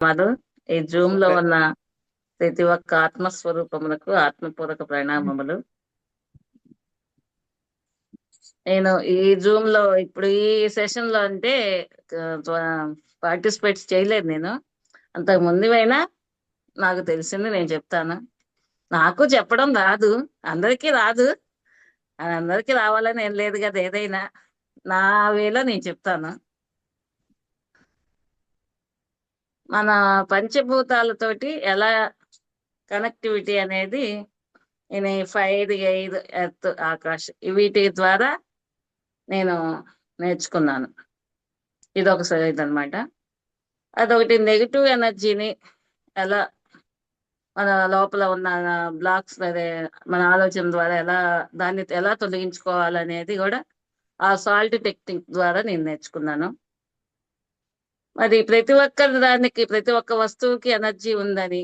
మాధు, ఈ జూమ్ లో సూపర్. ఉన్న ప్రతి ఒక్క ఆత్మస్వరూపములకు ఆత్మపూర్వక ప్రణామములు. నేను ఈ జూమ్ లో ఇప్పుడు ఈ సెషన్ లో అంటే పార్టిసిపేట్ చేయలేదు నేను. అంతకు ముందువైనా నాకు తెలిసింది నేను చెప్తాను. నాకు చెప్పడం రాదు, అందరికీ రాదు. అది అందరికీ రావాలని ఏం లేదు కదా. ఏదైనా నా వేలో నేను చెప్తాను. మన పంచభూతాలతోటి ఎలా కనెక్టివిటీ అనేది నేను ఈ ఫైర్, ఎయిర్, ఎర్త్, ఆకాశ్ వీటి ద్వారా నేను నేర్చుకున్నాను. ఇదొక సైడ్ అనమాట. అదొకటి నెగిటివ్ ఎనర్జీని ఎలా మన లోపల ఉన్న బ్లాక్స్, అదే మన ఆలోచన ద్వారా ఎలా దాన్ని ఎలా తొలగించుకోవాలనేది కూడా ఆ సాల్ట్ టెక్నిక్ ద్వారా నేను నేర్చుకున్నాను. మరి ప్రతి ఒక్కరి దానికి, ప్రతి ఒక్క వస్తువుకి ఎనర్జీ ఉందని,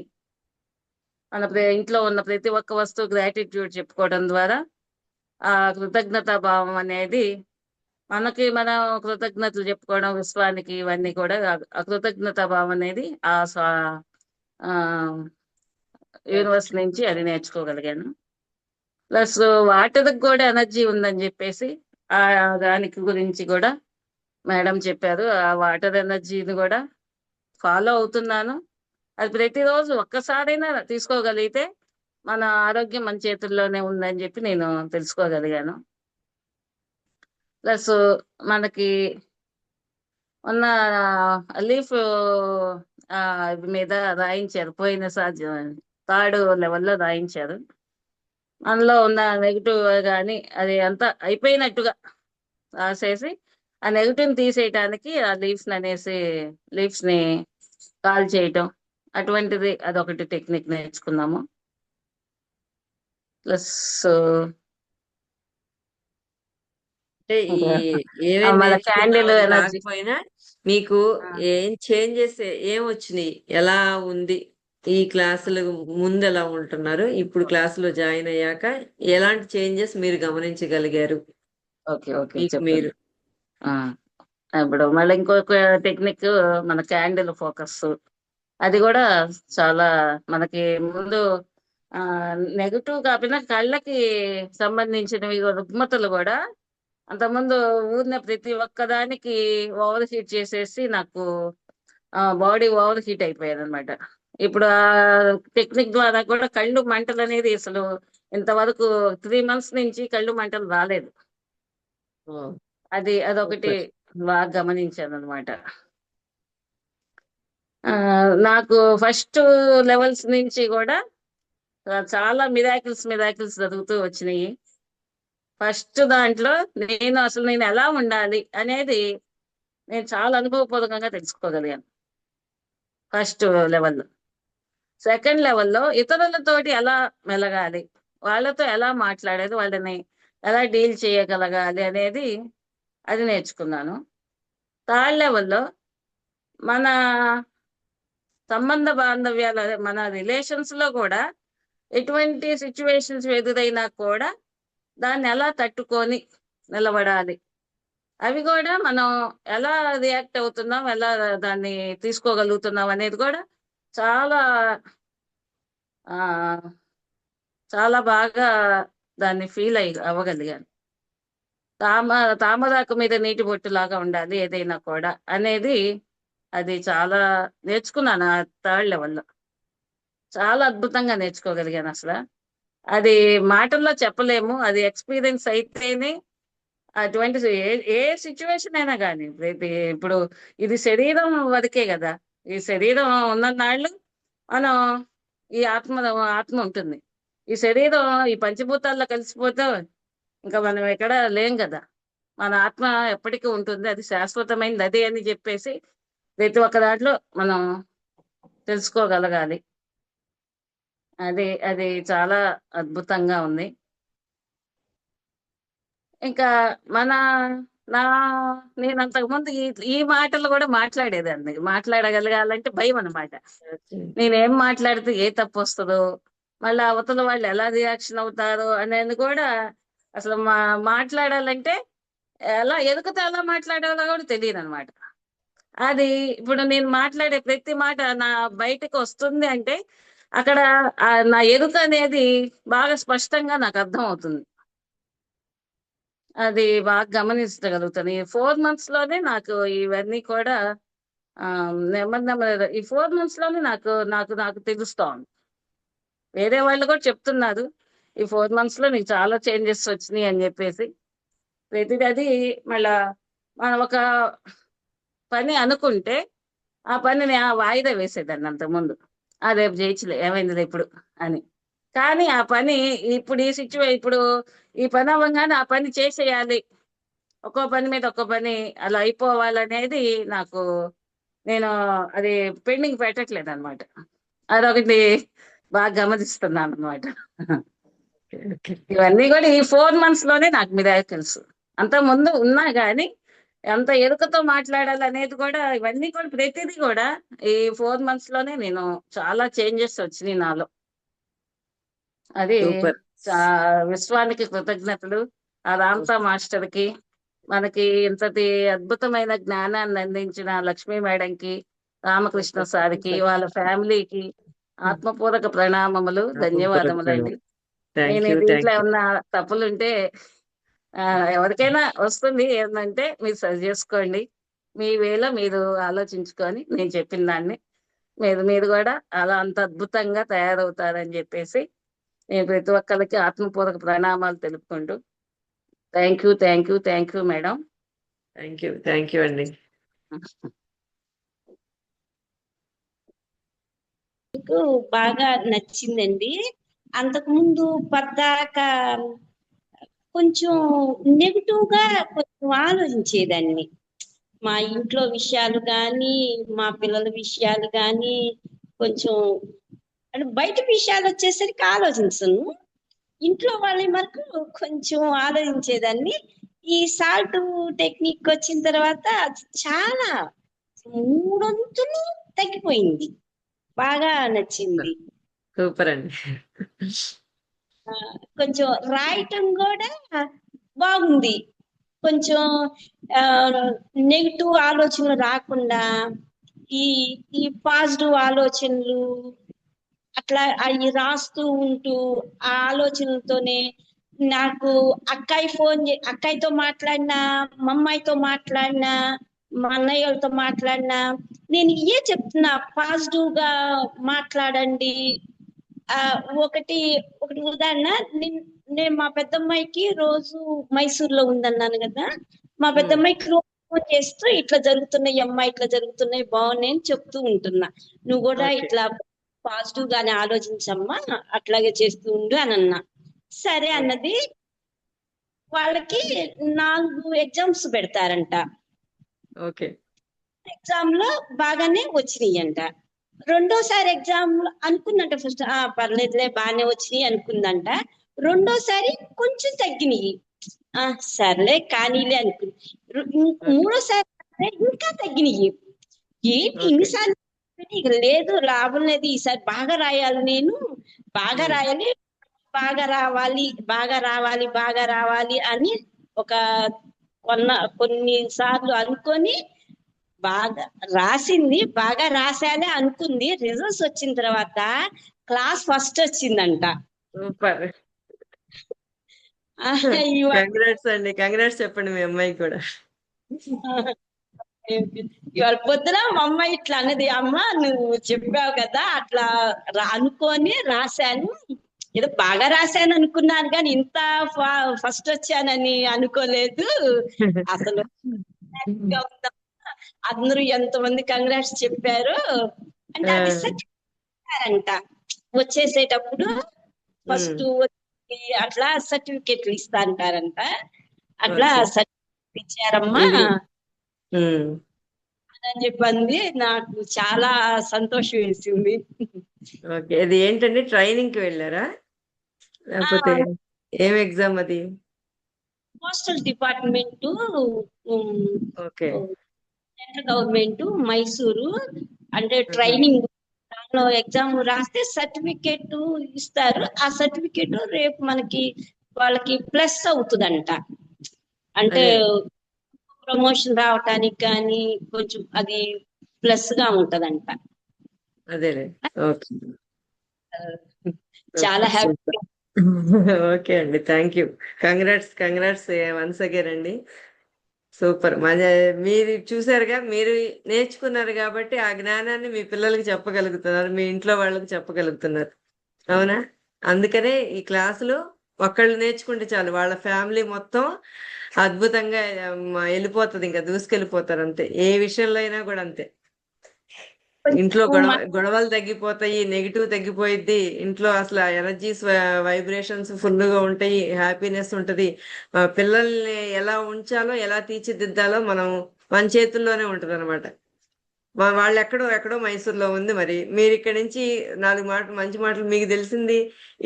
మన ఇంట్లో ఉన్న ప్రతి ఒక్క వస్తువు గ్రాటిట్యూడ్ చెప్పుకోవడం ద్వారా ఆ కృతజ్ఞతా భావం అనేది మనకి మనం కృతజ్ఞతలు చెప్పుకోవడం, విశ్వానికి, ఇవన్నీ కూడా ఆ కృతజ్ఞతా భావం అనేది ఆ యూనివర్స్ కరెక్ట్. నుంచి అది నేర్చుకోగలిగాను. ప్లస్ వాటర్ కూడా ఎనర్జీ ఉందని చెప్పేసి ఆ దానికి గురించి కూడా మేడం చెప్పారు. ఆ వాటర్ ఎనర్జీని కూడా ఫాలో అవుతున్నాను. అది ప్రతిరోజు ఒక్కసారైనా తీసుకోగలిగితే మన ఆరోగ్యం మన చేతుల్లోనే ఉందని చెప్పి నేను తెలుసుకోగలిగాను. ప్లస్ మనకి ఉన్న లీఫ్ మీద రాయించారు, పోయిన థర్డ్ లెవెల్లో రాయించారు. అందులో ఉన్న నెగిటివ్ కానీ అది అంతా అయిపోయినట్టుగా రాసేసి ఆ నెగిటివ్ తీసేయటానికి ఆ లీవ్స్ ని కాల్ చేయటం, అటువంటిది అదొకటి టెక్నిక్ నేర్చుకున్నాము. ప్లస్ అంటే ఈ ఇంకా ఏమేమి మన క్యాండిల్ నేర్చుకున్నామని ఎనర్జీ. కాకపోయినా మీకు ఏం చేంజెస్ ఏం వచ్చినాయి, ఎలా ఉంది, ఈ క్లాసులు ముందు ఎలా ఉంటున్నారు, ఇప్పుడు క్లాసులో జాయిన్ అయ్యాక ఎలాంటి చేంజెస్ మీరు గమనించగలిగారు ఓకే, ఓకే, మీకు చెప్పండి. మీరు? ఆ, ఇప్పుడు మళ్ళీ ఇంకొక టెక్నిక్, మన క్యాండిల్ ఫోకస్. అది కూడా చాలా మనకి ముందు ఆ నెగటివ్ కాకపోయినా కళ్ళకి సంబంధించినవి రుగ్మతలు కూడా అంతకుముందు ఊరిన ప్రతి ఒక్కదానికి ఓవర్ హీట్ చేసేసి నాకు బాడీ ఓవర్ హీట్ అయిపోయాది అనమాట. ఇప్పుడు ఆ టెక్నిక్ ద్వారా కూడా కళ్ళు మంటలు అనేది అసలు ఇంతవరకు 3 months నుంచి కళ్ళు మంటలు రాలేదు. అదొకటి సూపర్. బాగా గమనించాను అనమాట. ఆ, నాకు ఫస్ట్ లెవెల్స్ నుంచి కూడా చాలా మిరాకిల్స్ జరుగుతూ వచ్చినాయి. ఫస్ట్ దాంట్లో నేను ఎలా ఉండాలి అనేది నేను చాలా అనుభవపూర్వకంగా తెలుసుకోగలిగాను ఫస్ట్ లెవెల్లో. సెకండ్ లెవెల్లో ఇతరులతోటి ఎలా మెలగాలి, వాళ్ళతో ఎలా మాట్లాడాలి, వాళ్ళని ఎలా డీల్ చేయగలగాలి అనేది అది నేర్చుకున్నాను. థర్డ్ లెవెల్లో మన సంబంధ బాంధవ్యాలు, అదే మన రిలేషన్స్ లో కూడా ఎటువంటి సిచ్యువేషన్స్ ఎదురైనా కూడా దాన్ని ఎలా తట్టుకొని నిలబడాలి, అవి కూడా మనం ఎలా రియాక్ట్ అవుతున్నాం, ఎలా దాన్ని తీసుకోగలుగుతున్నాం అనేది కూడా చాలా ఆ చాలా బాగా దాన్ని ఫీల్ అవ్వగలిగాను. తామ తామరాకు మీద నీటి బొట్టు లాగా ఉండాలి ఏదైనా కూడా అనేది అది చాలా నేర్చుకున్నాను ఆ థర్డ్ లెవెల్లో. చాలా అద్భుతంగా నేర్చుకోగలిగాను అసలు. అది మాటల్లో చెప్పలేము, అది ఎక్స్పీరియన్స్ అయితేనే. అటువంటి ఏ సిచ్యువేషన్ అయినా కానీ ఇప్పుడు ఇది శరీరం వరకే కదా. ఈ శరీరం ఉన్న నాళ్ళు మనం ఈ ఆత్మ ఉంటుంది. ఈ శరీరం ఈ పంచభూతాల్లో కలిసిపోతే ఇంకా మనం ఎక్కడ లేం కదా. మన ఆత్మ ఎప్పటికీ ఉంటుంది, అది శాశ్వతమైనది అదే అని చెప్పేసి ప్రతి ఒక్క దాంట్లో మనం తెలుసుకోగలగాలి. అది చాలా అద్భుతంగా ఉంది. ఇంకా మన నా నేను అంతకుముందు ఈ మాటలు కూడా మాట్లాడేదాన్ని, మాట్లాడగలగాలంటే భయం అన్నమాట. నేనేం మాట్లాడితే ఏ తప్పు వస్తుందో, మళ్ళీ అవతల వాళ్ళు ఎలా రియాక్షన్ అవుతారో అనేది కూడా అసలు మాట్లాడాలంటే ఎలా ఎదుగుతా ఎలా మాట్లాడాలో కూడా తెలియదు అనమాట. అది ఇప్పుడు నేను మాట్లాడే ప్రతి మాట నా బయటకు వస్తుంది అంటే అక్కడ నా ఎరుక అనేది బాగా స్పష్టంగా నాకు అర్థం అవుతుంది. అది బాగా గమనించగలుగుతాను. ఈ 4 మంత్స్ లోనే నాకు ఇవన్నీ కూడా నెమ్మది నెమ్మది ఈ 4 మంత్స్ లోనే నాకు నాకు నాకు తెలుస్తా ఉంది. వేరే వాళ్ళు కూడా చెప్తున్నారు ఈ 4 మంత్స్ లో నీకు చాలా చేంజెస్ వచ్చినాయి అని చెప్పేసి. ప్రతిదీ అది మళ్ళా మనం ఒక పని అనుకుంటే ఆ పనిని వాయిదా వేసేదాన్ని అంతకుముందు. రేపు చేయొచ్చులే ఏమైందిలే ఇప్పుడు అని. కానీ ఆ పని ఇప్పుడు ఇప్పుడు ఈ పని అవ్వగానే ఆ పని చేసేయాలి, ఒక్కో పని మీద ఒక్కో పని అలా అయిపోవాలనేది నాకు, నేను అది పెండింగ్ పెట్టట్లేదు అనమాట. అదొకటి బాగా గమనిస్తున్నాను అనమాట. Okay, okay. ఇవన్నీ కూడా ఈ 4 మంత్స్ లోనే నాకు మిరాకిల్స్. అంత ముందు ఉన్నా గానీ ఎంత ఎరుకతో మాట్లాడాలి అనేది కూడా, ఇవన్నీ కూడా ప్రతిదీ కూడా ఈ 4 మంత్స్ లోనే నేను చాలా చేంజెస్ వచ్చినాయి నాలో. అది సూపర్. విశ్వానికి కృతజ్ఞతలు. ఆ రామ్తా మాస్టర్ కి, మనకి ఇంతటి అద్భుతమైన జ్ఞానాన్ని అందించిన లక్ష్మీ మేడంకి, రామకృష్ణ సూపర్. సార్కి, వాళ్ళ ఫ్యామిలీకి ఆత్మపూర్వక ప్రణామములు, ఆత్మపూర్వక ధన్యవాదములండి. ప్రణామం. నేను థ్యాంక్ యూ, దీంట్లో థ్యాంక్ యూ. ఏమన్నా తప్పులుంటే ఎవరికైనా వస్తుంది ఏంటంటే మీరు సరి చేసుకోండి. మీ వేలో మీరు ఆలోచించుకొని నేను చెప్పిన దాన్ని మీరు మీరు కూడా అలా అంత అద్భుతంగా తయారవుతారని చెప్పేసి నేను ప్రతి ఒక్కరికి ఆత్మపూర్వక ప్రణామాలు తెలుపుకుంటూ thank you, thank you, thank you madam. Thank you, thank you అండి. నాకు బాగా నచ్చిందండి. అంతకుముందు పద్దాక కొంచెం నెగిటివ్ గా కొంచెం ఆలోచించేదాన్ని. మా ఇంట్లో విషయాలు కానీ, మా పిల్లల విషయాలు కానీ, కొంచెం అంటే బయట విషయాలు వచ్చేసరికి ఆలోచించను. ఇంట్లో వాళ్ళ వరకు కొంచెం ఆలోచించేదాన్ని. ఈ సాల్ట్ టెక్నిక్ వచ్చిన తర్వాత చాలా మూడొంతులు తగ్గిపోయింది. బాగా నచ్చింది. సూపర్ అండి. కొంచెం రాయటం కూడా బాగుంది. కొంచెం నెగిటివ్ ఆలోచనలు రాకుండా ఈ ఈ పాజిటివ్ ఆలోచనలు అట్లా అవి రాస్తూ ఉంటూ ఆ ఆలోచనలతోనే నాకు అక్కాయితో మాట్లాడినా, మా అమ్మాయితో మాట్లాడినా, మా అన్నయ్యలతో మాట్లాడినా నేను ఇవే చెప్తున్నా, పాజిటివ్ గా మాట్లాడండి. ఆ ఒకటి ఒకటి ఉదాహరణ, నేను మా పెద్దమ్మాయికి రోజు మైసూర్లో ఉందన్నాను కదా, మా పెద్దమ్మాయికి రోజు ఫోన్ చేస్తూ ఇట్లా జరుగుతున్నాయి అమ్మా, ఇట్లా జరుగుతున్నాయి, బాగున్నాయి అని చెప్తూ ఉంటున్నా. నువ్వు కూడా ఓకే. ఇట్లా పాజిటివ్ గానే ఆలోచించమ్మా, అట్లాగే చేస్తూ ఉండు అని అన్నా. సరే అన్నది. వాళ్ళకి 4 ఎగ్జామ్స్ పెడతారంట. ఓకే. ఎగ్జామ్ లో బాగానే వచ్చినాయంట. రెండోసారి ఎగ్జామ్ అనుకుందంట, ఫస్ట్ పర్లేదులే బాగానే వచ్చినాయి అనుకుందంట. రెండోసారి కొంచెం తగ్గినాయి. సర్లే కానీలే అనుకుంది. మూడోసారి ఇంకా తగ్గినాయి. ఏంటి ఇన్నిసార్లు ఇక లేదు, లాభం లేదు, ఈసారి బాగా రాయాలి, నేను బాగా రాయాలి, బాగా రావాలి, బాగా రావాలి, బాగా రావాలి అని ఒక కొన్ని సార్లు అనుకొని బాగా రాసింది. బాగా రాశానే అనుకుంది. రిజల్ట్స్ వచ్చిన తర్వాత క్లాస్ ఫస్ట్ వచ్చిందంట. సూపర్. కంగ్రాట్స్ అండి, కంగ్రాట్స్ చెప్పండి మీ అమ్మాయికి కూడా. ఇవాళ పొద్దున మా అమ్మాయి ఇట్లా అన్నది, అమ్మ నువ్వు చెప్పావు కదా అట్లా అనుకొని రాశాను, ఏదో బాగా రాశాను అనుకున్నాను కానీ ఇంత ఫస్ట్ వచ్చానని అనుకోలేదు. అసలు అందరూ ఎంతమంది కంగ్రాట్స్ చెప్పారు అంటే అది సర్టిఫికెట్ వచ్చేసేటప్పుడు ఫస్ట్ అట్లా సర్టిఫికెట్లు ఇస్తా అంటారంట. అట్లా సర్టిఫికెట్ ఇచ్చారమ్మా అని చెప్పింది. నాకు చాలా సంతోషం వేసింది. ఓకే. అది ఏంటండి, ట్రైనింగ్ కి వెళ్ళారా లేకపోతే ఏం ఎగ్జామ్ అది? Postal department, okay. Central government, Mysuru. అంటే ట్రైనింగ్, దానిలో ఎగ్జామ్ రాస్తే సర్టిఫికేట్ ఇస్తారు. ఆ సర్టిఫికేట్ రేపు మనకి వాళ్ళకి ప్లస్ అవుతుందంట. అంటే ప్రమోషన్ రావటానికి కానీ కొంచెం అది ప్లస్ గా ఉంటదంట. అదేలే. ఓకే. చాలా హ్యాపీ. ఓకే అండి, thank you. Congrats once again అండి. సూపర్. మీరు చూసారుగా, మీరు నేర్చుకున్నారు కాబట్టి ఆ జ్ఞానాన్ని మీ పిల్లలకి చెప్పగలుగుతున్నారు, మీ ఇంట్లో వాళ్ళకి చెప్పగలుగుతున్నారు. అవునా? అందుకనే ఈ క్లాసులు ఒక్కళ్ళు నేర్చుకుంటే చాలు, వాళ్ళ ఫ్యామిలీ మొత్తం అద్భుతంగా వెళ్ళిపోతుంది, ఇంకా దూసుకెళ్ళిపోతారు అంతే. ఏ విషయంలో అయినా కూడా అంతే. ఇంట్లో గొడవలు తగ్గిపోతాయి, నెగిటివ్ తగ్గిపోయిద్ది ఇంట్లో. అసలు ఎనర్జీస్ వైబ్రేషన్స్ ఫుల్ గా ఉంటాయి, హ్యాపీనెస్ ఉంటది. పిల్లల్ని ఎలా ఉంచాలో, ఎలా తీర్చిదిద్దాలో మన చేతుల్లోనే ఉంటది అనమాట. వాళ్ళు ఎక్కడో మైసూర్లో ఉంది. మరి మీరు ఇక్కడి నుంచి 4 మాటలు, మంచి మాటలు మీకు తెలిసింది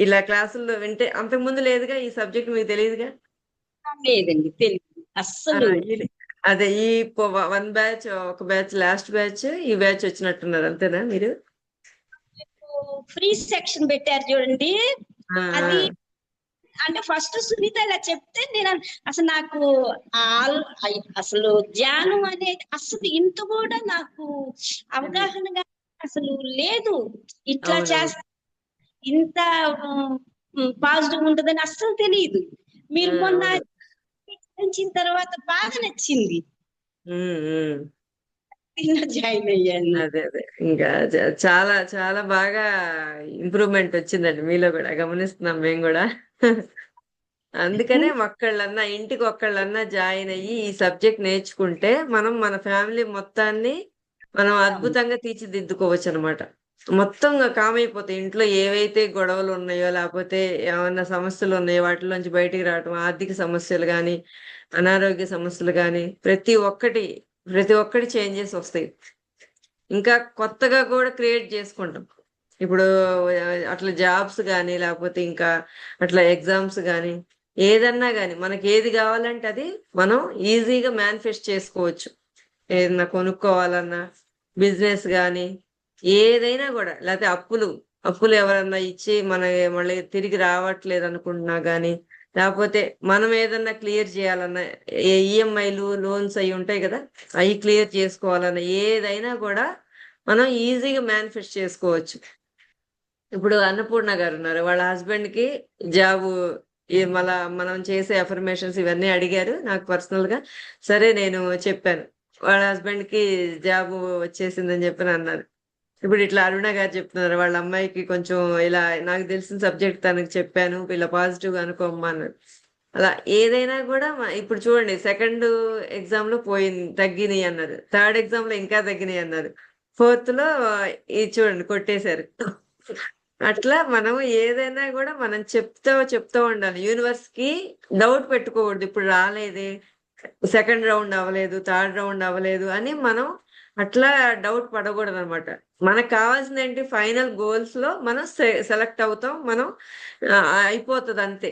ఇలా క్లాసుల్లో వింటే, అంతకుముందు లేదుగా ఈ సబ్జెక్ట్, మీకు తెలియదుగా. లేదండి, తెలియదు అస్సలు. అదే ఈ ఒక బ్యాచ్ లాస్ట్ బ్యాచ్, ఈ బ్యాచ్ వచ్చినట్టున్నారు అంతేనా మీరు? ఫ్రీ సెక్షన్ పెట్టారు చూడండి, అది అంటే ఫస్ట్ సునీత ఇలా చెప్తే నేను అసలు నాకు అసలు ధ్యానం అనేది అసలు ఇంత కూడా నాకు అవగాహనగా అసలు లేదు. ఇట్లా చేస్తే ఇంత పాజిటివ్ ఉంటుందని అస్సలు తెలియదు. మీరు మొన్న వచ్చిన తర్వాత బాగా నచ్చింది, జాయిన్ అయ్యాను. అదే ఇంకా చాలా చాలా బాగా ఇంప్రూవ్మెంట్ వచ్చిందండి మీలో కూడా, గమనిస్తున్నాం మేము కూడా. అందుకనే ఇంటికి ఒక్కళ్ళన్నా జాయిన్ అయ్యి ఈ సబ్జెక్ట్ నేర్చుకుంటే మన ఫ్యామిలీ మొత్తాన్ని మనం అద్భుతంగా తీర్చిదిద్దుకోవచ్చు అనమాట. మొత్తం కామైపోతాయి. ఇంట్లో ఏవైతే గొడవలు ఉన్నాయో, లేకపోతే ఏమన్నా సమస్యలు ఉన్నాయో వాటిలోంచి బయటికి రావటం, ఆర్థిక సమస్యలు కానీ, అనారోగ్య సమస్యలు కానీ, ప్రతి ఒక్కటి చేంజెస్ వస్తాయి. ఇంకా కొత్తగా కూడా క్రియేట్ చేసుకుంటాం. ఇప్పుడు అట్లా జాబ్స్ కానీ, లేకపోతే ఇంకా అట్లా ఎగ్జామ్స్ కానీ, ఏదన్నా కానీ మనకి ఏది కావాలంటే అది మనం ఈజీగా మేనిఫెస్ట్ చేసుకోవచ్చు. ఏదన్నా కొనుక్కోవాలన్నా, బిజినెస్ కానీ, ఏదైనా కూడా. లేకపోతే అప్పులు ఎవరన్నా ఇచ్చి మళ్ళీ తిరిగి రావట్లేదు అనుకుంటున్నా కానీ, లేకపోతే మనం ఏదన్నా క్లియర్ చేయాలన్నా, ఈఎంఐలు లోన్స్ అవి ఉంటాయి కదా, అవి క్లియర్ చేసుకోవాలన్నా, ఏదైనా కూడా మనం ఈజీగా మేనిఫెస్ట్ చేసుకోవచ్చు. ఇప్పుడు అన్నపూర్ణ గారు ఉన్నారు, వాళ్ళ హస్బెండ్ కి జాబు, మళ్ళా మనం చేసే అఫర్మేషన్స్ ఇవన్నీ అడిగారు నాకు పర్సనల్ గా. సరే నేను చెప్పాను, వాళ్ళ హస్బెండ్ కి జాబు వచ్చేసిందని చెప్పి అన్నారు. ఇప్పుడు ఇట్లా అరుణ గారు చెప్తున్నారు, వాళ్ళ అమ్మాయికి కొంచెం ఇలా నాకు తెలిసిన సబ్జెక్ట్ తనకి చెప్పాను, ఇలా పాజిటివ్ గా అనుకోమ్మా అన్నారు. అలా ఏదైనా కూడా ఇప్పుడు చూడండి, సెకండ్ ఎగ్జామ్ లో తగ్గినాయి అన్నారు, థర్డ్ ఎగ్జామ్ లో ఇంకా తగ్గినాయి అన్నారు, ఫోర్త్ లో ఇది చూడండి కొట్టేశారు. అట్లా మనం ఏదైనా కూడా మనం చెప్తూ ఉండాలి. యూనివర్స్ కి డౌట్ పెట్టుకోకూడదు, ఇప్పుడు రాలేదే, సెకండ్ రౌండ్ అవ్వలేదు, థర్డ్ రౌండ్ అవ్వలేదు అని మనం అట్లా డౌట్ పడకూడదు అనమాట. మనకు కావాల్సింది ఏంటి, ఫైనల్ గోల్స్ లో మనం సెలెక్ట్ అవుతాం, మనం అయిపోతుంది అంతే.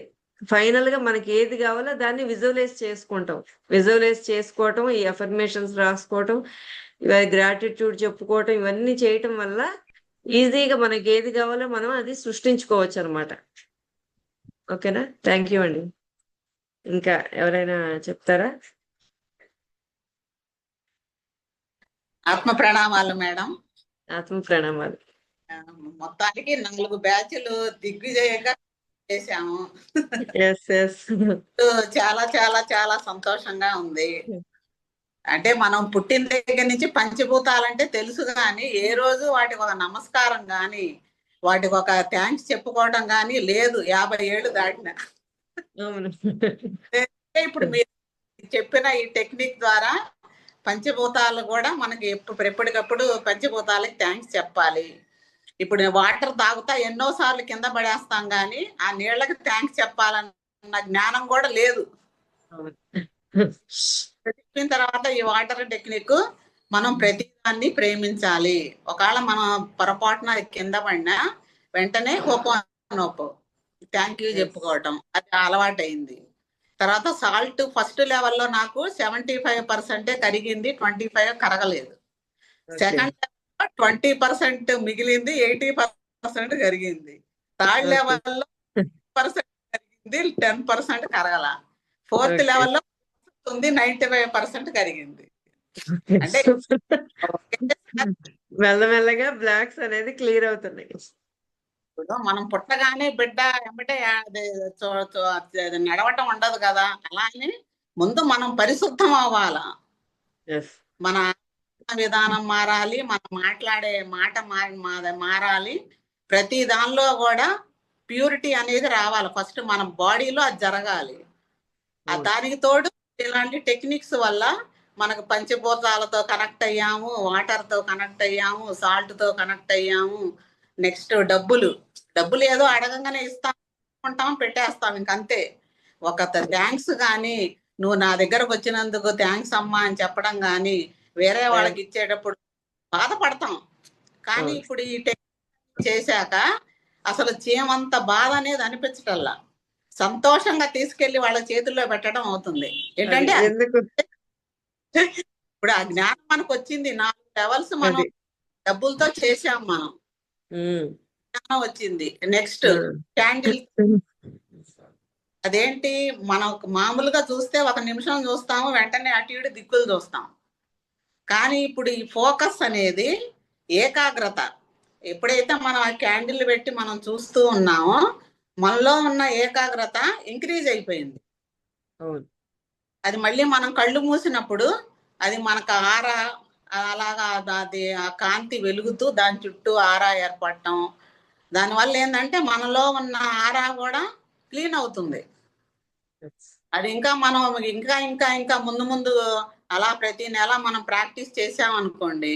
ఫైనల్ గా మనకి ఏది కావాలో దాన్ని విజువలైజ్ చేసుకుంటాం. విజువలైజ్ చేసుకోవటం, ఈ అఫర్మేషన్స్ రాసుకోవటం, గ్రాటిట్యూడ్ చెప్పుకోవటం, ఇవన్నీ చేయటం వల్ల ఈజీగా మనకి ఏది కావాలో మనం అది సృష్టించుకోవచ్చు అనమాట. ఓకేనా? థ్యాంక్ యూ అండి. ఇంకా ఎవరైనా చెప్తారా? ఆత్మ ప్రణామాలు మేడం. ఆత్మ ప్రణామాలు. మొత్తానికి 4 బ్యాచ్లు దిగ్విజయంగా చేశాము. చాలా చాలా చాలా సంతోషంగా ఉంది. అంటే మనం పుట్టిన దగ్గర నుంచి పంచభూతాలంటే తెలుసు కానీ ఏ రోజు వాటికి ఒక నమస్కారం కానీ, వాటికి ఒక థ్యాంక్స్ చెప్పుకోవడం కానీ లేదు 50 ఏళ్ళు దాటిన. ఇప్పుడు మీరు చెప్పిన ఈ టెక్నిక్ ద్వారా పంచభూతాలు కూడా మనకి ఎప్పటికప్పుడు పంచభూతాలకి థ్యాంక్స్ చెప్పాలి. ఇప్పుడు వాటర్ తాగుతా ఎన్నోసార్లు కింద పడేస్తాం కానీ ఆ నీళ్ళకి థ్యాంక్స్ చెప్పాలన్న జ్ఞానం కూడా లేదు. చెప్పిన తర్వాత ఈ వాటర్ టెక్నిక్ మనం ప్రతిదాన్ని ప్రేమించాలి. ఒకవేళ మనం పొరపాటున కింద పడినా వెంటనే హోపోనోపో థ్యాంక్ యూ చెప్పుకోవటం అది అలవాటైంది. తర్వాత సాల్ట్ ఫస్ట్ లెవెల్లో నాకు 75% కరిగింది, 25 కరగలేదు. సెకండ్ లెవెల్లో 20% మిగిలింది, 80% కరిగింది. థర్డ్ లెవెల్లో 10% కరిగింది, 10% కరగల. ఫోర్త్ లెవెల్లో ఉంది, 95% కరిగింది. అంటే మెల్లమెల్లగా బ్లాక్స్ అనేది క్లియర్ అవుతున్నాయి. ఇప్పుడు మనం పుట్టగానే బిడ్డ వెంబటే అది అది నడవటం ఉండదు కదా, అలా అని ముందు మనం పరిశుద్ధం అవ్వాలా. Yes. మన విధానం మారాలి, మనం మాట్లాడే మాట మారాలి. ప్రతి దానిలో కూడా ప్యూరిటీ అనేది రావాలి. ఫస్ట్ మన బాడీలో అది జరగాలి. దానికి తోడు ఇలాంటి టెక్నిక్స్ వల్ల మనకు పంచభూతాలతో కనెక్ట్ అయ్యాము, వాటర్ తో కనెక్ట్ అయ్యాము, సాల్ట్ తో కనెక్ట్ అయ్యాము. నెక్స్ట్ డబ్బులు ఏదో అడగంగానే ఇస్తాం, పెట్టేస్తాం, ఇంకంతే. ఒక థ్యాంక్స్ కానీ, నువ్వు నా దగ్గరకు వచ్చినందుకు థ్యాంక్స్ అమ్మా అని చెప్పడం కానీ, వేరే వాళ్ళకి ఇచ్చేటప్పుడు బాధపడతాం. కానీ ఇప్పుడు ఈ టెక్నిక్ చేశాక అసలు చీమంత బాధ అనేది అనిపించటల్లా, సంతోషంగా తీసుకెళ్లి వాళ్ళ చేతుల్లో పెట్టడం అవుతుంది. ఏంటంటే ఇప్పుడు ఆ జ్ఞానం మనకు వచ్చింది. 4 లెవెల్స్ మనం డబ్బులతో చేసాం, మనం జ్ఞానం వచ్చింది. నెక్స్ట్ క్యాండిల్, అదేంటి మనం మామూలుగా చూస్తే 1 నిమిషం చూస్తాము, వెంటనే అటు ఇటు దిక్కులు చూస్తాం. కానీ ఇప్పుడు ఈ ఫోకస్ అనేది ఏకాగ్రత, ఎప్పుడైతే మనం ఆ క్యాండిల్ పెట్టి మనం చూస్తూ ఉన్నామో మనలో ఉన్న ఏకాగ్రత ఇంక్రీజ్ అయిపోయింది. అది మళ్ళీ మనం కళ్ళు మూసినప్పుడు అది మనకు ఆరా, అలాగా అది ఆ కాంతి వెలుగుతూ దాని చుట్టూ ఆరా ఏర్పడటం, దానివల్ల ఏంటంటే మనలో ఉన్న ఆరా కూడా క్లీన్ అవుతుంది. అది ఇంకా మనం ఇంకా ఇంకా ఇంకా ముందు ముందు అలా ప్రతి నెల మనం ప్రాక్టీస్ చేసామనుకోండి,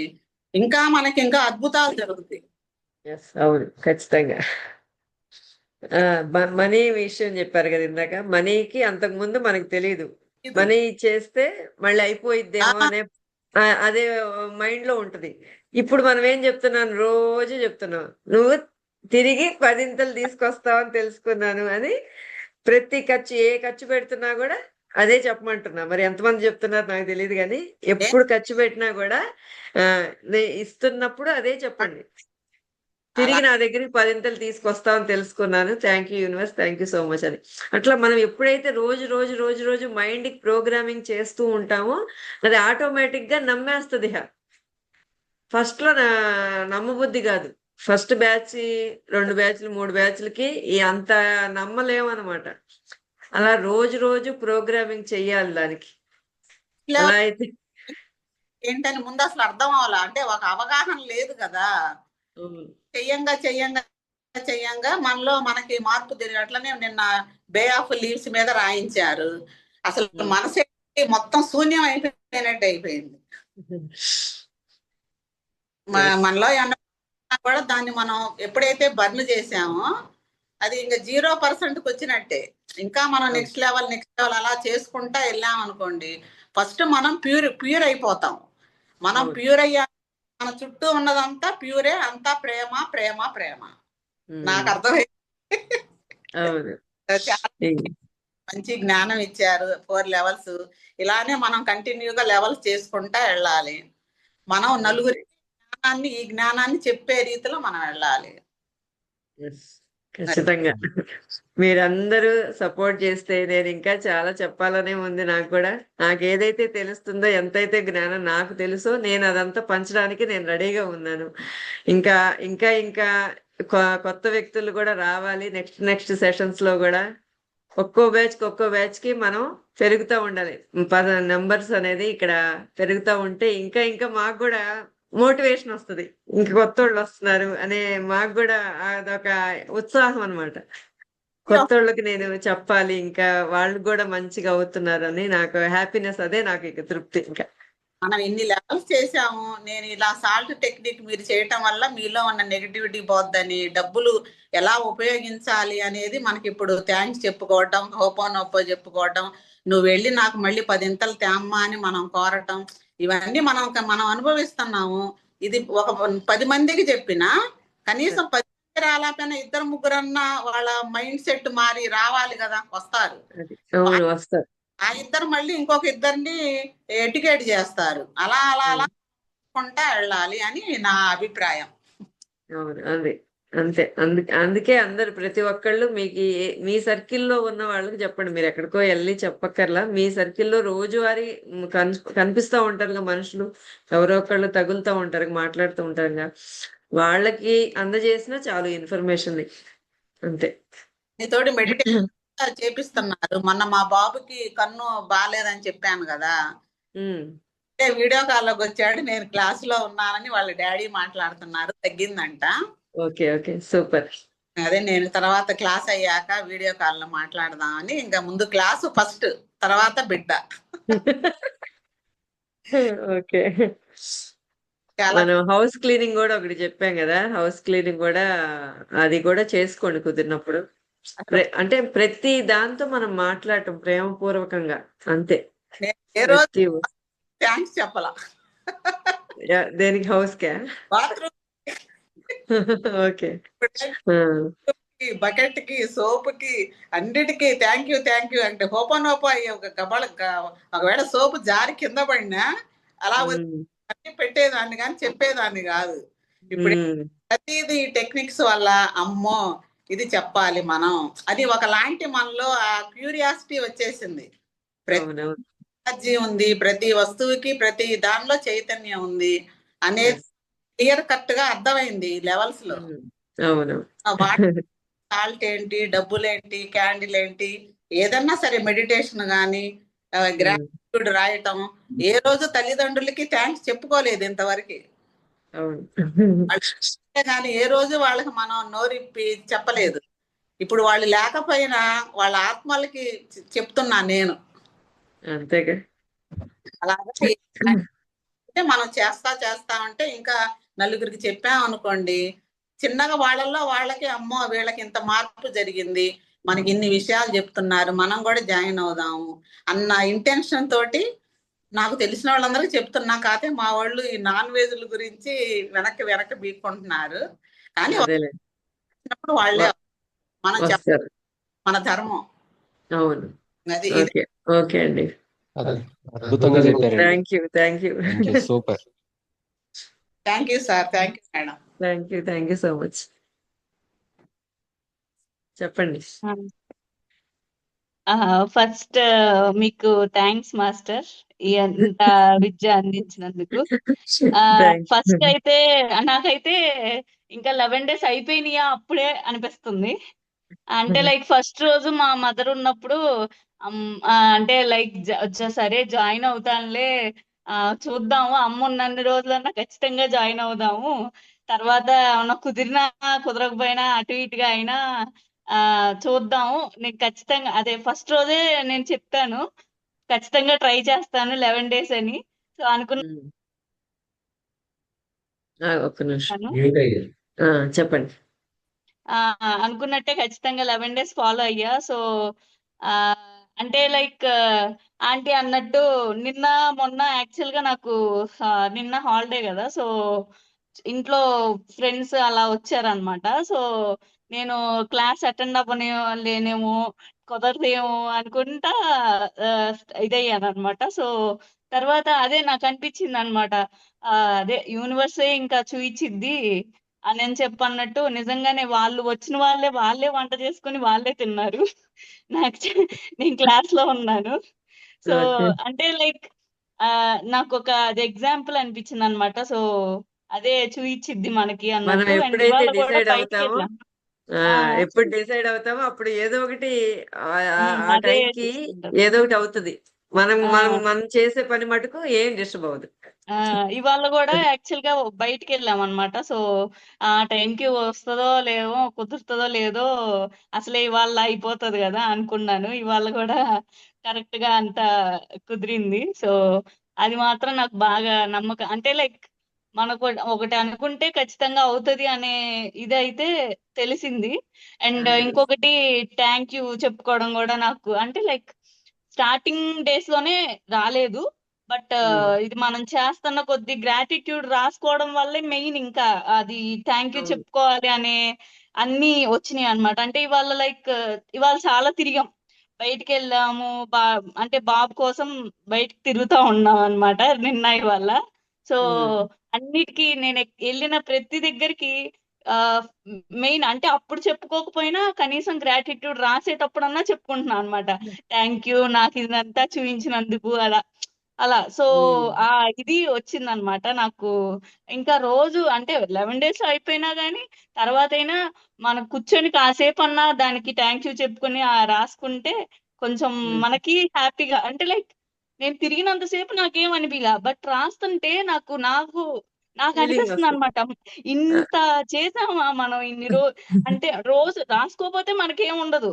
ఇంకా మనకి ఇంకా అద్భుతాలు జరుగుతాయి. అవును, ఖచ్చితంగా. మనీ విషయం చెప్పారు కదా ఇందాక. మనీకి అంతకు ముందు మనకు తెలియదు, మనీ చేస్తే మళ్ళీ అయిపోయిద్దేమో అనే అదే మైండ్ లో ఉంటది. ఇప్పుడు మనం ఏం చెప్తున్నాం, రోజు చెప్తున్నాం, నువ్వు తిరిగి 10 తీసుకొస్తావని తెలుసుకున్నాను అని. ప్రతి ఖర్చు, ఏ ఖర్చు పెడుతున్నా కూడా అదే చెప్పమంటున్నా. మరి ఎంతమంది చెప్తున్నారు నాకు తెలియదు, కానీ ఎప్పుడు ఖర్చు పెట్టినా కూడా ఇస్తున్నప్పుడు అదే చెప్పండి, తిరిగి నా దగ్గరికి 10 తీసుకొస్తామని తెలుసుకున్నాను, thank you universe, thank you so much అని. అట్లా మనం ఎప్పుడైతే రోజు మైండ్ కి ప్రోగ్రామింగ్ చేస్తూ ఉంటామో అది ఆటోమేటిక్ గా నమ్మేస్తుంది. ఫస్ట్ లో నమ్మబుద్ధి కాదు. ఫస్ట్ బ్యాచ్, 2 బ్యాచ్లు, 3 బ్యాచ్లకి అంత నమ్మలేమన్నమాట. అలా రోజు ప్రోగ్రామింగ్ చెయ్యాలి దానికి. అలా అయితే ఏంటని ముందు అసలు అర్థం అవ్వాలా, అంటే ఒక అవగాహన లేదు కదా. చెయ్యంగా మనలో మనకి మార్పు తెలియదు. అట్లనే నిన్న బే ఆఫ్ లీవ్స్ మీద రాయించారు. అసలు మనసు మొత్తం శూన్యం అయిపోయినట్టు అయిపోయింది. మనలో కూడా దాన్ని మనం ఎప్పుడైతే బర్న్ చేసామో అది ఇంకా 0%కి వచ్చినట్టే. ఇంకా మనం నెక్స్ట్ లెవెల్ అలా చేసుకుంటా వెళ్ళాం అనుకోండి, ఫస్ట్ మనం ప్యూర్ అయిపోతాం. మనం ప్యూర్ అయ్యా, మన చుట్టూ ఉన్నదంతా ప్యూరే, అంతా ప్రేమ ప్రేమ ప్రేమ. నాకు అర్థమైంది. మంచి జ్ఞానం ఇచ్చారు, 4 లెవెల్స్. ఇలానే మనం కంటిన్యూగా లెవెల్స్ చేసుకుంటా వెళ్ళాలి. మనం నలుగురి ఈ జ్ఞానాన్ని చెప్పే రీతిలో మనం వెళ్ళాలి. ఖచ్చితంగా మీరందరూ సపోర్ట్ చేస్తే నేను ఇంకా చాలా చెప్పాలనే ఉంది నాకు కూడా. నాకు ఏదైతే తెలుస్తుందో, ఎంతైతే జ్ఞానం నాకు తెలుసో, నేను అదంతా పంచడానికి నేను రెడీగా ఉన్నాను. ఇంకా ఇంకా ఇంకా కొత్త వ్యక్తులు కూడా రావాలి. నెక్స్ట్ సెషన్స్ లో కూడా ఒక్కో బ్యాచ్ కి మనం పెరుగుతూ ఉండాలి. నెంబర్స్ అనేది ఇక్కడ పెరుగుతూ ఉంటే ఇంకా ఇంకా మాకు కూడా మోటివేషన్ వస్తుంది. ఇంక కొత్త వాళ్ళు వస్తున్నారు అనే మాకు కూడా అదొక ఉత్సాహం అన్నమాట. కొత్త వాళ్ళకి నేను చెప్పాలి, ఇంకా వాళ్ళు కూడా మంచిగా అవుతున్నారని నాకు హ్యాపీనెస్. అదే నాకు ఇక తృప్తి. ఇంకా మనం ఇన్ని లెవెల్స్ చేసాము. నేను ఇలా సాల్ట్ టెక్నిక్ మీరు చేయటం వల్ల మీలో ఉన్న నెగిటివిటీ పోద్దని, డబ్బులు ఎలా ఉపయోగించాలి అనేది మనకి ఇప్పుడు థ్యాంక్స్ చెప్పుకోవటం, హోపోనోపో చెప్పుకోవటం, నువ్వు వెళ్ళి నాకు మళ్ళీ 10 తేమ్మా అని మనం కోరటం, ఇవన్నీ మనం అనుభవిస్తున్నాము. ఇది ఒక 10 మందికి చెప్పినా కనీసం 10 మంది రాలేకపోయినా 2-3 వాళ్ళ మైండ్ సెట్ మారి రావాలి కదా, వస్తారు. ఆ 2 మళ్ళీ ఇంకొక 2ని ఎడ్యుకేట్ చేస్తారు. అలా కొంటా వెళ్ళాలి అని నా అభిప్రాయం. అదే అంతే. అందుకే అందరు ప్రతి ఒక్కళ్ళు మీకు మీ సర్కిల్‌లో ఉన్న వాళ్ళకి చెప్పండి. మీరు ఎక్కడికో ఎళ్లి చెప్పక్కర్లా. మీ సర్కిల్‌లో రోజువారీ కనిపిస్తా ఉంటారుగా మనుషులు. ఎవరో ఒకళ్ళు తగులుతా ఉంటారుగా, మాట్లాడుతూ ఉంటారుగా. వాళ్ళకి అందజేసినా చాలు ఇన్ఫర్మేషన్‌ని. అంతే. నీతోటి మెడిటేషన్ చేపిస్తున్నారు. మొన్న మా బాబుకి కన్ను బాలేదని చెప్పాను కదా, హ్మ్. వీడియో కాల్లోకి వచ్చాడు. నేను క్లాసులో ఉన్నానని వాళ్ళ డాడీ మాట్లాడుతున్నారు, తగ్గిందంట. ఓకే. ఓకే. సూపర్. అదే నేను తర్వాత క్లాస్ అయ్యాక వీడియో కాల్లో మాట్లాడదామని, ఇంకా ముందు క్లాసు ఫస్ట్, తర్వాత బిడ్డ. ఓకే. చాలా మనం హౌస్ క్లీనింగ్ గూడా ఒకటి చెప్పాం గదా! హౌస్ క్లీనింగ్ గూడా అది కూడా చేసుకోండి కుదిరినప్పుడు. అంటే ప్రతి దాంతో మనం మాట్లాడటం ప్రేమపూర్వకంగా అంతే. నేను ఏ రోజు ప్రతి థ్యాంక్స్ చెప్పలా. దేనికి హౌస్‌కా? Bathroom okay. ఆ! బకెట్ కి, సోప్ కి, అన్నిటికీ థ్యాంక్ యూ అంటే హోపనోప ఒక ఒకవేళ సోపు జారి కింద పడినా అలా వచ్చి హ్మ్. అన్ని పెట్టేదాన్ని కానీ చెప్పేదాన్ని కాదు. ఇప్పుడు హ్మ్. ప్రతిదీ టెక్నిక్స్ వల్ల అమ్మో ఇది చెప్పాలి మనం, అది ఒకలాంటి మనలో ఆ క్యూరియాసిటీ వచ్చేసింది. ప్రతి అవునవును. ఎనర్జీ ఉంది, ప్రతి వస్తువుకి ప్రతి దానిలో చైతన్యం ఉంది అనేది యెస్. క్లియర్ కట్ గా అర్థమైంది లెవెల్స్ లో. హ్మ్. అవును. వాటర్ సాల్ట్ ఏంటి, డబ్బులేంటి, క్యాండిల్ ఏంటి, ఏదన్నా సరే మెడిటేషన్ కానీ హ్మ్. గ్రాటిట్యూడ్ రాయటం. ఏ రోజు తల్లిదండ్రులకి థ్యాంక్స్ చెప్పుకోలేదు ఇంతవరకు. అవును. కానీ ఏ రోజు వాళ్ళకి మనం నోరిప్పి చెప్పలేదు. ఇప్పుడు వాళ్ళు లేకపోయినా వాళ్ళ ఆత్మలకి చెప్తున్నా నేను. అంతేగా. అలాగే అంటే మనం చేస్తా ఉంటే ఇంకా నలుగురికి చెప్పామనుకోండి, చిన్నగా వాళ్ళల్లో వాళ్ళకి అమ్మో వీళ్ళకి ఇంత మార్పు జరిగింది, మనకి ఇన్ని విషయాలు చెప్తున్నారు, మనం కూడా జాయిన్ అవుదాము అన్న ఇంటెన్షన్ తోటి నాకు తెలిసిన వాళ్ళందరికీ చెప్తున్నా. కాకపోతే మా వాళ్ళు ఈ నాన్ వెజ్ల గురించి వెనక్కి బీక్కుంటున్నారు. కానీ అదేలే. వచ్చినప్పుడు వాళ్ళే మనం వస్తారు. మన ధర్మం అవును. అది. ఇది ఓకే. ఓకే అండి. అద్భుతంగా చెప్పారండి. Thank you. Thank you. Thank you. Super. Thank you sir, thank you madam. Thank you so much. చెప్పండి. ఫస్ట్ మీకు థ్యాంక్స్ మాస్టర్, ఈ అంత విద్య అందించినందుకు. థ్యాంక్ ఫస్ట్ అయితే నాకైతే ఇంకా 11 days అయిపోయినాయా అప్పుడే అనిపిస్తుంది. అంటే లైక్ ఫస్ట్ రోజు మా మదర్ ఉన్నప్పుడు అంటే లైక్ సరే జాయిన్ అవుతానులే, చూద్దాము అమ్మ ఉన్నన్ని రోజులన్నా ఖచ్చితంగా జాయిన్ అవుదాము, తర్వాత ఏమన్నా కుదిరినా కుదరకపోయినా అటు ఇటుగా అయినా చూద్దాము, నేను ఖచ్చితంగా అదే ఫస్ట్ రోజే నేను చెప్పాను ఖచ్చితంగా ట్రై చేస్తాను 11 days అని. సో అనుకున్నాను. ఒక్క నిమిషం. చెప్పండి. అనుకున్నట్టే ఖచ్చితంగా 11 days ఫాలో అయ్యా. సో అంటే లైక్ ఆంటీ అన్నట్టు నిన్న మొన్న యాక్చువల్ గా నాకు నిన్న హాలిడే కదా, సో ఇంట్లో ఫ్రెండ్స్ అలా వచ్చారనమాట. సో నేను క్లాస్ అటెండ్ లేనేమో కుదరదేమో అనుకుంటా ఇదయ్యాను అనమాట. సో తర్వాత అదే నాకు అనిపించింది అనమాట, అదే యూనివర్సే ఇంకా చూయించిద్ది అని చెప్పన్నట్టు నిజంగానే వాళ్ళు వచ్చిన వాళ్ళే వంట చేసుకుని వాళ్ళే తిన్నారు. నేను క్లాస్ లో ఉన్నాను. So okay. అంటే లైక్ నాకు ఒక అది ఎగ్జాంపుల్ అనిపించింది అనమాట. సో అదే చూయించిద్ది మనకి మనం అన్నట్టు. అండ్ ఎప్పుడైతే ఇవాళ కూడా డిసైడ్ బయటకి అవుతామో వెళ్ళాం. ఎప్పుడు డిసైడ్ అవుతామో అప్పుడు ఏదో ఒకటి ఆ అదే టైంకి చూస్తుంటారు. ఏదో ఒకటి అవుతుంది. మనం ఆ, మనం మనం చేసే పని మటుకు ఏం డిస్టర్బ్ అవ్వదు. ఇవాళ కూడా యాక్చువల్ గా బయటికి వెళ్ళాం అనమాట. సో ఆ టైంకి వస్తుందో లేదో కుదురుతుందో లేదో, అసలే ఇవాళ అయిపోతుంది కదా అనుకున్నాను. ఇవాళ కూడా కరెక్ట్ గా అంత కుదిరింది. సో అది మాత్రం నాకు బాగా నమ్మకం. అంటే లైక్ మనకు ఒకటి అనుకుంటే ఖచ్చితంగా అవుతుంది అనే ఇది అయితే తెలిసింది. అండ్ ఇంకొకటి థ్యాంక్ యూ చెప్పుకోవడం కూడా నాకు అంటే లైక్ స్టార్టింగ్ డేస్ లోనే రాలేదు. బట్ ఇది మనం చేస్తున్న కొద్ది గ్రాటిట్యూడ్ రాసుకోవడం వల్లే మెయిన్ ఇంకా అది థ్యాంక్ యూ అవును. చెప్పుకోవాలి అనే అన్ని వచ్చినాయి అన్నమాట. అంటే ఇవాళ లైక్ ఇవాళ చాలా తిరిగాం, బయటికి వెళ్ళాము, అంటే బాబు కోసం బయటికి తిరుగుతా ఉన్నాం అన్నమాట నిన్న ఇవాళ. సో ఉమ్. అన్నిటికీ నేను వెళ్ళిన ప్రతి దగ్గరికి మెయిన్ అంటే అప్పుడు చెప్పుకోకపోయినా కనీసం గ్రాటిట్యూడ్ రాసేటప్పుడన్నా చెప్పుకుంటున్నాను అనమాట. థ్యాంక్ యూ నాకు ఇదంతా చూపించినందుకు అలా సో ఆ ఇది వచ్చిందనమాట నాకు. ఇంకా రోజు అంటే 11 days అయిపోయినా గానీ తర్వాత అయినా మనం కూర్చొని కాసేపు అన్నా దానికి థ్యాంక్ యూ చెప్పుకొని రాసుకుంటే కొంచెం మనకి హ్యాపీగా అంటే లైక్ నేను తిరిగినంతసేపు నాకేం అనిపిలా, బట్ రాస్తుంటే నాకు నాకు నాకు ఫీలింగ్ అనిపిస్తుంది వస్తుంది. అనమాట, ఇంత చేసామా మనం ఇన్ని అంటే రోజు రాసుకోపోతే మనకేం ఉండదు,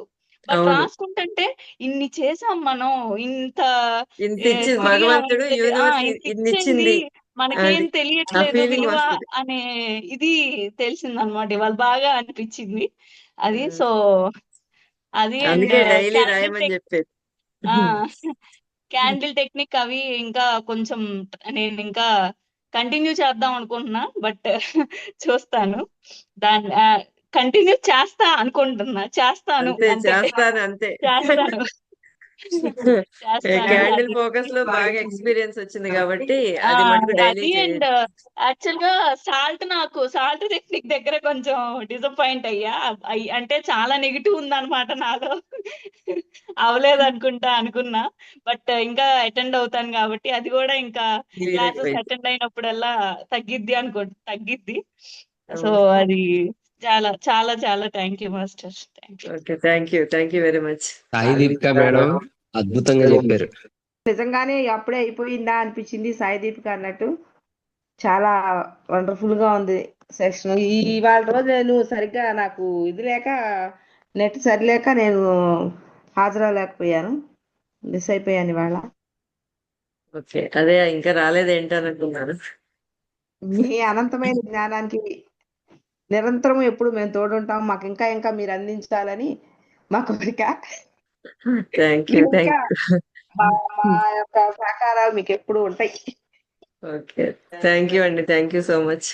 బట్ అవును, రాసుకుంటుంటే ఇన్ని చేసాం మనం, ఇంత ఇంత ఏ, ఇచ్చింది తిరిగినాం, భగవంతుడు, ఇంత యూనివర్స్ ఇంత ఇన్ని ఇచ్చింది ఇచ్చింది. మనకేం అది ఆ తెలియట్లేదు ఫీలింగ్ విలువ వస్తుంది. అనే ఇది తెలిసింది అనమాట. ఇవాళ బాగా అనిపించింది అది. ఉమ్. సో అది అండ్ అందుకే డైలీ క్యాండిల్ రాయమని చెప్పేది. క్యాండిల్ టెక్నిక్ అవి ఇంకా కొంచెం నేను ఇంకా కంటిన్యూ చేద్దాం అనుకుంటున్నా, బట్ చూస్తాను. దాన్ని కంటిన్యూ చేస్తా అనుకుంటున్నా, చేస్తాను అంతే, అంతే, చేస్తాను అంతే. చేస్తాను చేస్తాను క్యాండిల్ అది. ఫోకస్ లో బాగా ఎక్స్పీరియన్స్ వచ్చింది కాబట్టి ఆ అది మటుకు డైలీ అది అండ్ చేయొచ్చు. యాక్చువల్ గా సాల్ట్ టెక్నిక్ దగ్గర కొంచెం డిసప్పాయింట్ అయ్యా. అంటే చాలా నెగిటివ్ ఉందన్నమాట నాలో. అవలేదు అనుకున్నా, బట్ ఇంకా అటెండ్ అవుతాను కాబట్టి అది కూడా ఇంకా క్లాసెస్ అయిపోయింది. అటెండ్ అయినప్పుడల్లా తగ్గిద్ది. సో అవును. అది చాలా చాలా చాలా thank you master, thank you. Okay, thank you very much. Sai Deepika madam అద్భుతంగా చెప్పారు. నిజంగానే అప్పుడే అయిపోయిందా అనిపించింది సాయిదీపిక అన్నట్టు. చాలా వండర్ఫుల్ గా ఉంది సెక్షన్. ఇవాళ రోజు నేను సరిగ్గా నాకు ఇది లేక నెట్ సరిలేక నేను హాజరవలేకపోయాను, మిస్ అయిపోయాను ఇవాళ. ఓకే, అదే ఇంకా రాలేదేంటనుకున్నాను. మీ అనంతమైన జ్ఞానానికి నిరంతరం ఎప్పుడు మేము తోడుంటాం, మాకు ఇంకా ఇంకా మీరు అందించాలని మా కోరిక. Thank you. ఇంకా మా మా యొక్క సహకారాలు మీకు ఎప్పుడు ఉంటాయి. ఓకే, థ్యాంక్ యూ అండి, థ్యాంక్ యూ సో మచ్.